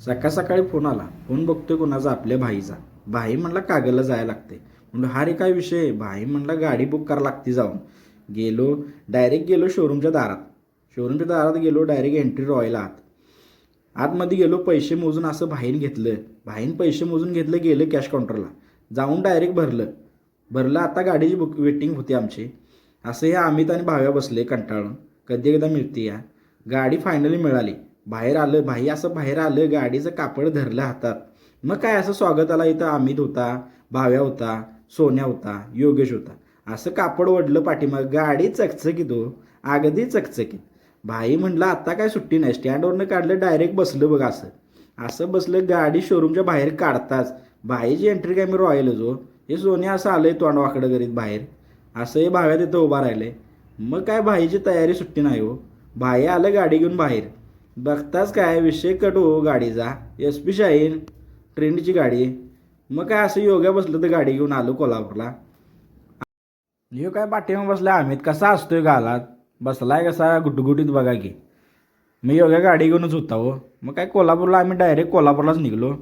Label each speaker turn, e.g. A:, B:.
A: सकाळ सकाळी फोन आला. फोन बघतोय कोणाचा, आपल्या भाईचा. भाई म्हणला कागलला जायला लागते. म्हणलं हा रे काय विषय. भाई म्हणला गाडी बुक करायला लागते जाऊन. डायरेक्ट गेलो शोरूमच्या दारात. शोरूमच्या दारात गेलो, डायरेक्ट एंट्री रॉयला आतमध्ये गेलो. पैसे मोजून असं भाईन घेतलं. पैसे मोजून घेतलं, गेलं कॅश काउंटरला जाऊन डायरेक्ट भरलं. आता गाडीची वेटिंग होती आमची. असं हे अमित आणि भाव्या बसले कंटाळून. कधी एकदा मिळते या गाडी फायनली मिळाली. बाहेर आलं भाई, असं बाहेर आलं, गाडीचं कापड धरलं हातात. मग काय असं स्वागताला इथं अमित होता, भाव्या होता, सोन्या होता, योगेश होता. असं कापड ओढलं पाठीमाग. गाडी चकचकीत हो, अगदी चकचकीत. भाई म्हटलं आता काय सुट्टी नाही. स्टँडवरनं काढलं, डायरेक्ट बसलं बघ. असं बसलं. गाडी शोरूमच्या बाहेर काढताच भाईची एंट्री काय मी रॉयलच हो. हे सोन्या असं आलंय तोंडवाकडं करीत बाहेर. असं हे भाव्या तिथं उभा राहिले. मग काय भाईची तयारी सुट्टी नाही हो. भाई आलं गाडी घेऊन बाहेर. बघताच काय विषय कट हो गाडीचा. SP शाहीन ट्रेंडची गाडी. मग काय असं योग्य बसलं तर गाडी घेऊन आलो कोल्हापूरला. ह्यो काय पाठीमाग बसलाय अमित. कसा असतोय गालात बसलाय, कसा गुटगुटीत बघा की. मी योग्य गाडी घेऊनच होता हो. मग काय कोल्हापूरला आम्ही डायरेक्ट कोल्हापूरलाच निघलो.